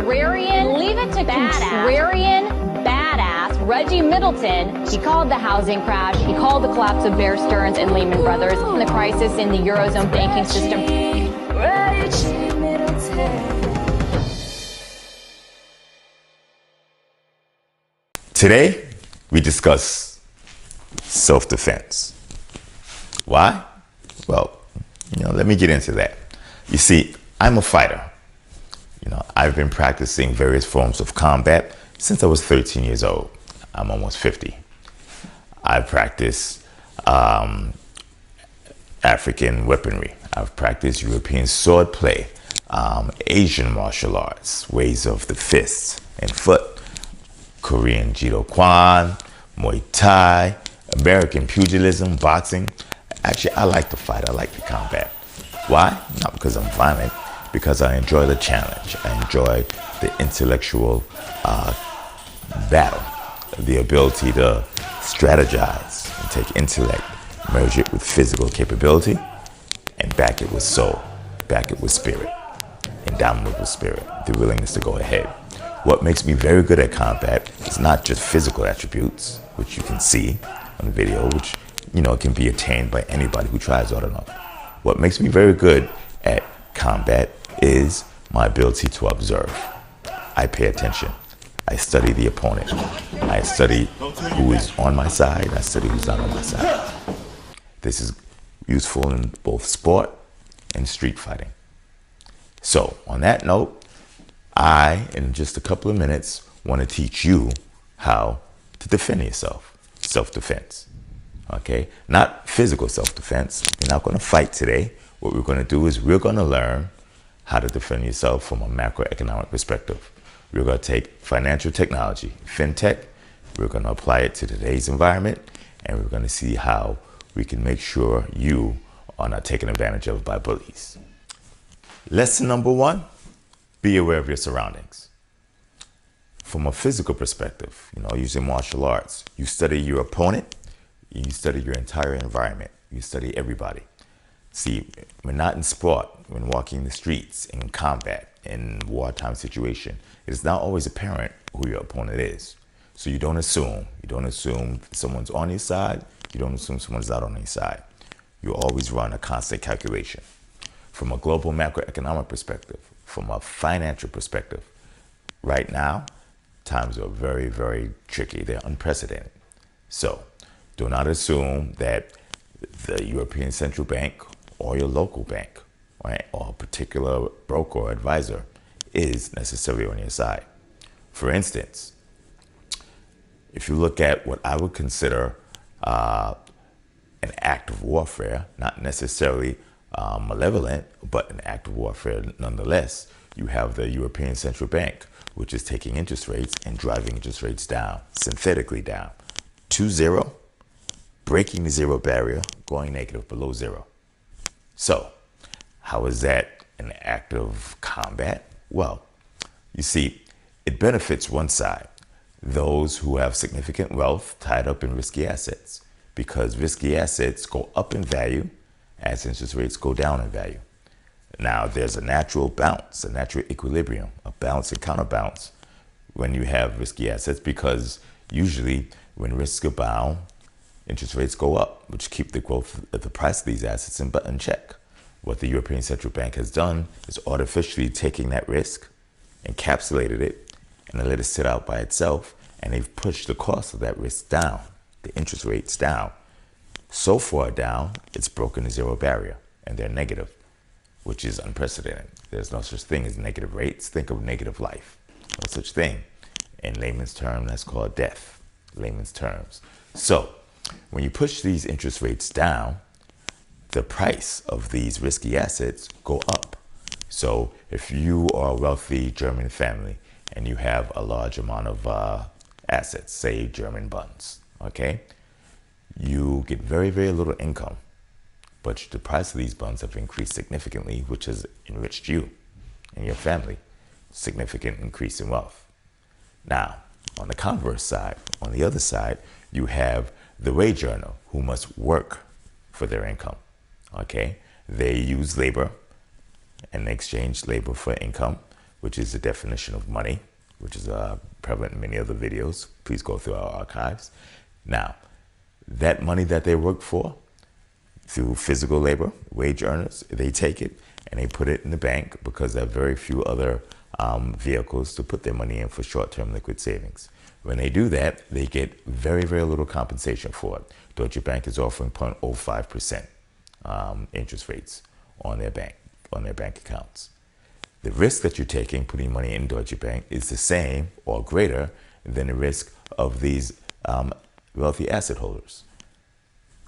contrarian, leave it to contrarian badass Reggie Middleton. He called the housing crash. He called the collapse of Bear Stearns and Lehman Brothers and the crisis in the Eurozone banking system. Reggie Middleton. Today, we discuss self-defense. Why? Well, let me get into that. You see, I'm a fighter. I've been practicing various forms of combat since I was 13 years old. I'm almost 50. I've practiced African weaponry. I've practiced European sword play, Asian martial arts, ways of the fist and foot, Korean Judo Kwan, Muay Thai, American pugilism, boxing. Actually, I like to fight. I like to combat. Why? Not because I'm violent, because I enjoy the challenge. I enjoy the intellectual battle, the ability to strategize and take intellect, merge it with physical capability, and back it with soul, back it with spirit, indomitable spirit, the willingness to go ahead. What makes me very good at combat is not just physical attributes, which you can see on the video, which can be attained by anybody who tries hard enough. What makes me very good at combat is my ability to observe. I pay attention. I study the opponent. I study who is on my side. I study who's not on my side. This is useful in both sport and street fighting. So, on that note, I, in just a couple of minutes, want to teach you how to defend yourself. Self-defense. Okay? Not physical self-defense. You're not going to fight today. What we're going to do is we're going to learn how to defend yourself from a macroeconomic perspective. We're going to take financial technology, Fintech, we're going to apply it to today's environment, and we're going to see how we can make sure you are not taken advantage of by bullies. Lesson number 1, be aware of your surroundings. From a physical perspective, using martial arts, you study your opponent, you study your entire environment, you study everybody. See, we're not in sport, when walking the streets, in combat, in wartime situation. It is not always apparent who your opponent is. So you don't assume. You don't assume someone's on your side. You don't assume someone's not on your side. You always run a constant calculation. From a global macroeconomic perspective, from a financial perspective, right now, times are very, very tricky. They're unprecedented. So do not assume that the European Central Bank or your local bank, right, or a particular broker or advisor is necessarily on your side. For instance, if you look at what I would consider an act of warfare, not necessarily malevolent, but an act of warfare nonetheless, you have the European Central Bank, which is taking interest rates and driving interest rates down, synthetically down, to zero, breaking the zero barrier, going negative below zero. So, how is that an act of combat? Well, you see, it benefits one side, those who have significant wealth tied up in risky assets, because risky assets go up in value as interest rates go down in value. Now, there's a natural bounce, a natural equilibrium, a balance and counterbalance when you have risky assets, because usually when risks abound, interest rates go up, which keep the growth of the price of these assets in check. What the European Central Bank has done is artificially taking that risk, encapsulated it, and then let it sit out by itself, and they've pushed the cost of that risk down, the interest rates down. So far down, it's broken the zero barrier, and they're negative, which is unprecedented. There's no such thing as negative rates. Think of negative life. No such thing. In layman's terms, that's called death, layman's terms. So, when you push these interest rates down, the price of these risky assets go up. So if you are a wealthy German family and you have a large amount of assets, say German bonds, okay, you get very, very little income, but the price of these bonds have increased significantly, which has enriched you and your family, significant increase in wealth. Now, on the converse side, on the other side, you have the wage earner who must work for their income. Okay, they use labor and exchange labor for income. which is the definition of money, which is prevalent in many other videos. Please go through our archives. Now, that money that they work for through physical labor, wage earners, they take it and they put it in the bank because there are very few other vehicles to put their money in for short-term liquid savings. When they do that, they get very, very little compensation for it. Deutsche Bank is offering 0.05% interest rates on their bank accounts. The risk that you're taking putting money in Deutsche Bank is the same or greater than the risk of these wealthy asset holders.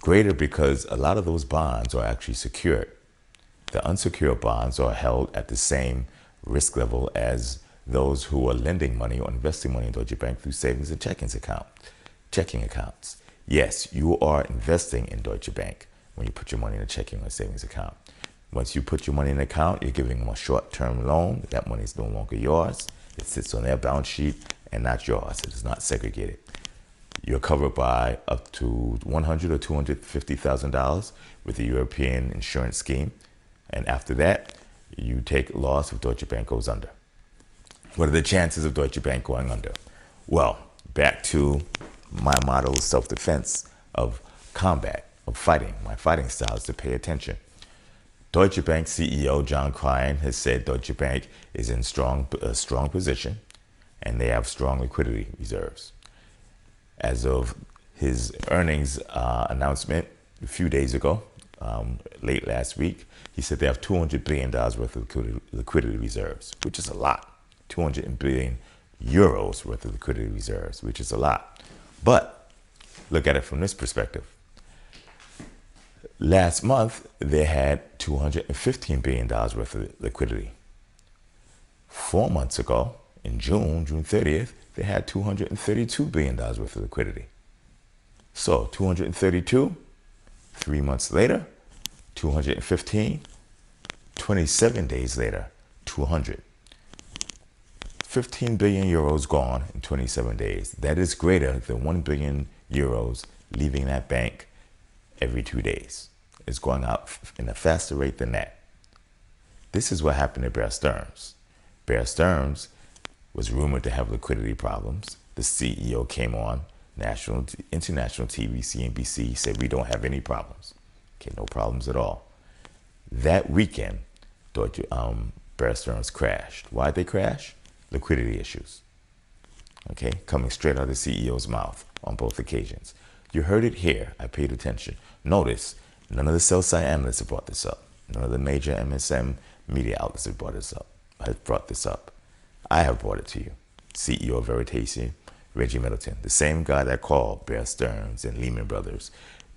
Greater because a lot of those bonds are actually secured. The unsecured bonds are held at the same risk level as those who are lending money or investing money in Deutsche Bank through savings and checking accounts. Yes, you are investing in Deutsche Bank when you put your money in a checking or savings account. Once you put your money in an account, you're giving them a short-term loan. That money is no longer yours. It sits on their balance sheet and not yours. It is not segregated. You're covered by up to $100,000 or $250,000 with the European insurance scheme. And after that, you take loss if Deutsche Bank goes under. What are the chances of Deutsche Bank going under? Well, back to my motto of self-defense, of combat, of fighting. My fighting style is to pay attention. Deutsche Bank CEO John Cryan has said Deutsche Bank is in a strong position and they have strong liquidity reserves. As of his earnings announcement a few days ago, late last week, he said they have $200 billion worth of liquidity reserves, which is a lot. 200 billion euros worth of liquidity reserves, which is a lot. But look at it from this perspective. Last month, they had $215 billion worth of liquidity. 4 months ago, in June 30th, they had $232 billion worth of liquidity. So 232, 3 months later, 215, 27 days later, 200. 15 billion euros gone in 27 days. That is greater than 1 billion euros leaving that bank every 2 days. It's going out in a faster rate than that. This is what happened to Bear Stearns. Bear Stearns was rumored to have liquidity problems. The CEO came on international TV, CNBC, said we don't have any problems. Okay, no problems at all. That weekend, Bear Stearns crashed. Why'd they crash? Liquidity issues. Okay, coming straight out of the CEO's mouth on both occasions. You heard it here. I paid attention. Notice, none of the sell-side analysts have brought this up. None of the major MSM media outlets have brought this up. I have brought it to you. CEO of Veritasium, Reggie Middleton, the same guy that called Bear Stearns and Lehman Brothers,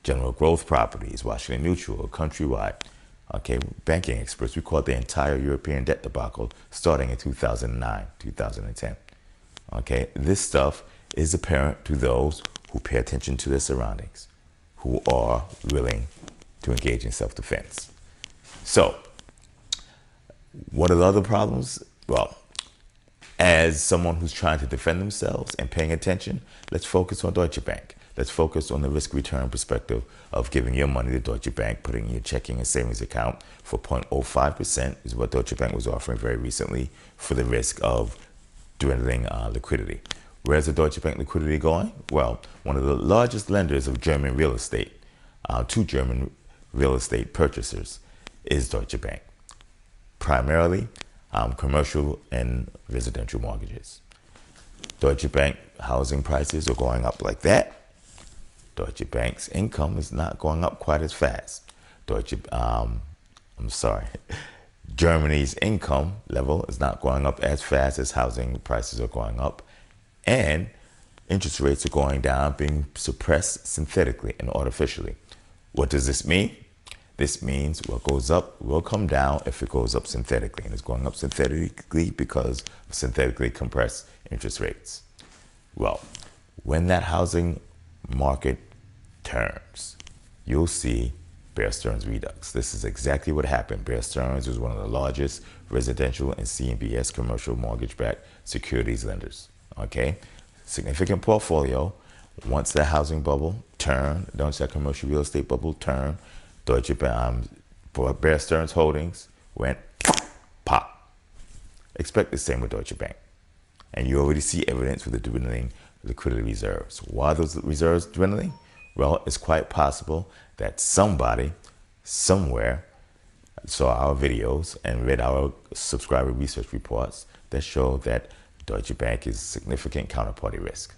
General Growth Properties, Washington Mutual, Countrywide, okay, banking experts. We called the entire European debt debacle starting in 2009, 2010. Okay, this stuff is apparent to those who pay attention to their surroundings, who are willing to engage in self-defense. So, what are the other problems? Well, as someone who's trying to defend themselves and paying attention, let's focus on Deutsche Bank. Let's focus on the risk-return perspective of giving your money to Deutsche Bank, putting in your checking and savings account for 0.05% is what Deutsche Bank was offering very recently for the risk of dwindling liquidity. Where's the Deutsche Bank liquidity going? Well, one of the largest lenders of German real estate, to German real estate purchasers, is Deutsche Bank. Primarily commercial and residential mortgages. Deutsche Bank housing prices are going up like that. Deutsche Bank's income is not going up quite as fast. Germany's income level is not going up as fast as housing prices are going up. And interest rates are going down, being suppressed synthetically and artificially. What does this mean? This means what goes up will come down if it goes up synthetically. And it's going up synthetically because of synthetically compressed interest rates. Well, when that housing market turns, you'll see Bear Stearns redux. This is exactly what happened. Bear Stearns was one of the largest residential and CMBS commercial mortgage-backed securities lenders. Okay, significant portfolio. Once that housing bubble turned, once that commercial real estate bubble turned, Deutsche Bank, Bear Stearns Holdings went pop. Expect the same with Deutsche Bank. And you already see evidence with the dwindling liquidity reserves. Why are those reserves dwindling? Well, it's quite possible that somebody, somewhere, saw our videos and read our subscriber research reports that show that Deutsche Bank is a significant counterparty risk.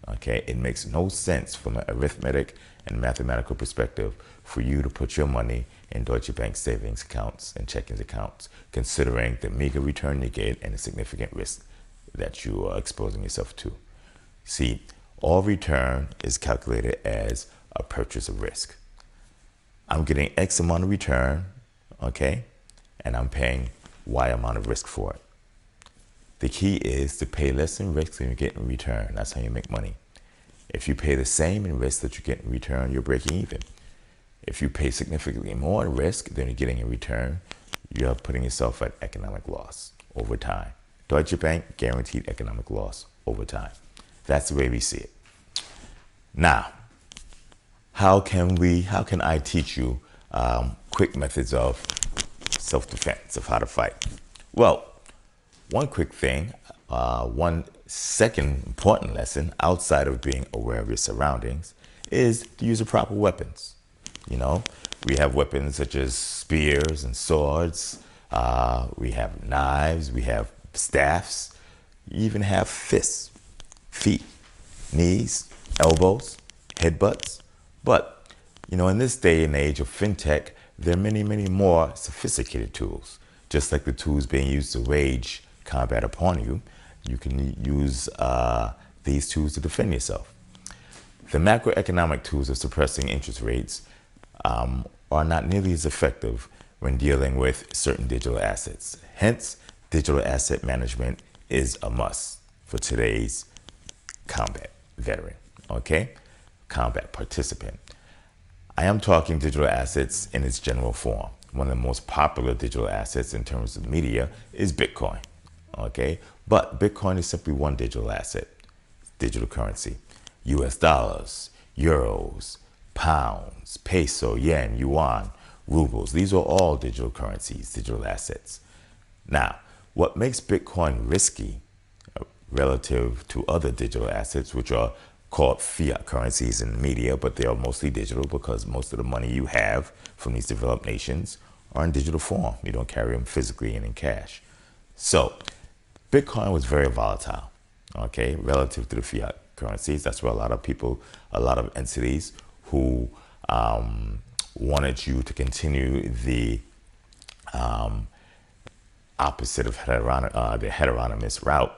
Okay, it makes no sense from an arithmetic and mathematical perspective for you to put your money in Deutsche Bank savings accounts and checking accounts, considering the meager return you get and the significant risk that you are exposing yourself to. See, all return is calculated as a purchase of risk. I'm getting X amount of return, okay, and I'm paying Y amount of risk for it. The key is to pay less in risk than you get in return. That's how you make money. If you pay the same in risk that you get in return, you're breaking even. If you pay significantly more in risk than you're getting in return, you're putting yourself at economic loss over time. Deutsche Bank guaranteed economic loss over time. That's the way we see it. Now, how can I teach you quick methods of self-defense, of how to fight? Well, one quick thing, one second important lesson outside of being aware of your surroundings is to use the proper weapons. You know, we have weapons such as spears and swords. We have knives. We have staffs. You even have fists, feet, knees, elbows, headbutts. But, you know, in this day and age of fintech, there are many, many more sophisticated tools. Just like the tools being used to wage combat upon you, you can use these tools to defend yourself. The macroeconomic tools of suppressing interest rates are not nearly as effective when dealing with certain digital assets. Hence, digital asset management is a must for today's combat veteran, okay? Combat participant. I am talking digital assets in its general form. One of the most popular digital assets in terms of media is Bitcoin, okay? But Bitcoin is simply one digital asset, digital currency. US dollars, euros, pounds, peso, yen, yuan, rubles. These are all digital currencies, digital assets. Now, what makes Bitcoin risky relative to other digital assets, which are called fiat currencies in the media, but they are mostly digital because most of the money you have from these developed nations are in digital form. You don't carry them physically and in cash. So Bitcoin was very volatile, okay, relative to the fiat currencies. That's where a lot of people, a lot of entities who wanted you to continue the opposite of the heteronymous route,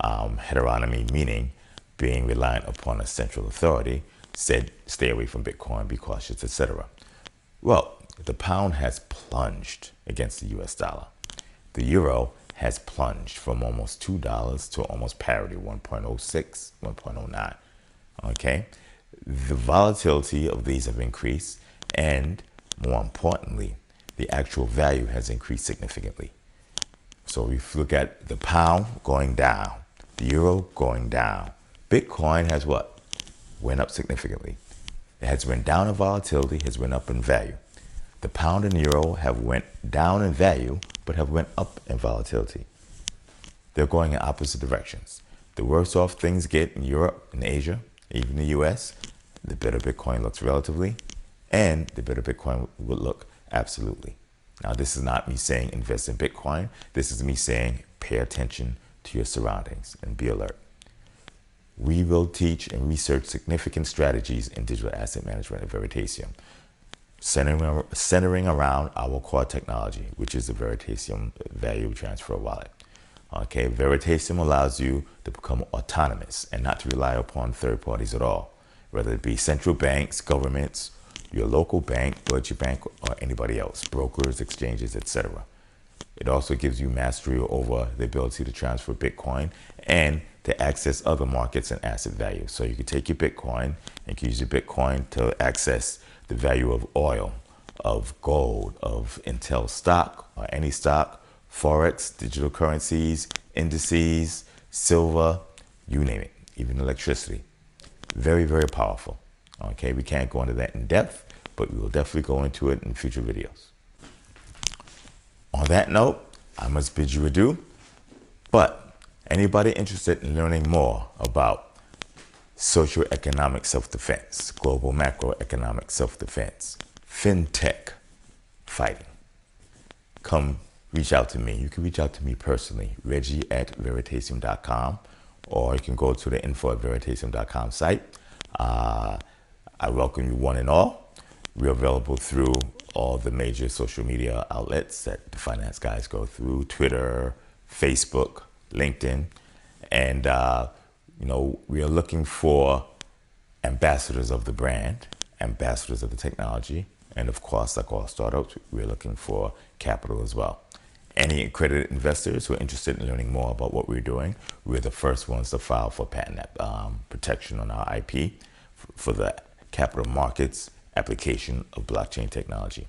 heteronomy meaning being reliant upon a central authority, said stay away from Bitcoin, be cautious, etc. Well, the pound has plunged against the US dollar. The euro has plunged from almost $2 to almost parity, 1.06, 1.09. Okay? The volatility of these have increased, and more importantly, the actual value has increased significantly. So if you look at the pound going down, the euro going down, Bitcoin has what? Went up significantly. It has went down in volatility, has went up in value. The pound and euro have went down in value, but have went up in volatility. They're going in opposite directions. The worse off things get in Europe and Asia, even the US, the better Bitcoin looks relatively, and the better Bitcoin will look absolutely. Now, this is not me saying invest in Bitcoin. This is me saying pay attention to your surroundings and be alert. We will teach and research significant strategies in digital asset management at Veritasium, centering around our core technology, which is the Veritasium value transfer wallet. Okay, Veritasium allows you to become autonomous and not to rely upon third parties at all, whether it be central banks, governments, your local bank, Deutsche Bank, or anybody else, brokers, exchanges, etc. It also gives you mastery over the ability to transfer Bitcoin and to access other markets and asset values. So you can take your Bitcoin and you can use your Bitcoin to access the value of oil, of gold, of Intel stock or any stock, Forex, digital currencies, indices, silver, you name it, even electricity. Very, very powerful. Okay, we can't go into that in depth, but we will definitely go into it in future videos. On that note, I must bid you adieu. But anybody interested in learning more about socioeconomic self-defense, global macroeconomic self-defense, fintech fighting, come reach out to me. You can reach out to me personally, reggie@veritasium.com, or you can go to the info@veritasium.com site. I welcome you one and all. We're available through all the major social media outlets that the finance guys go through: Twitter, Facebook, LinkedIn. And, we are looking for ambassadors of the brand, ambassadors of the technology. And of course, like all startups, we're looking for capital as well. Any accredited investors who are interested in learning more about what we're doing, we're the first ones to file for patent protection on our IP for the capital markets application of blockchain technology.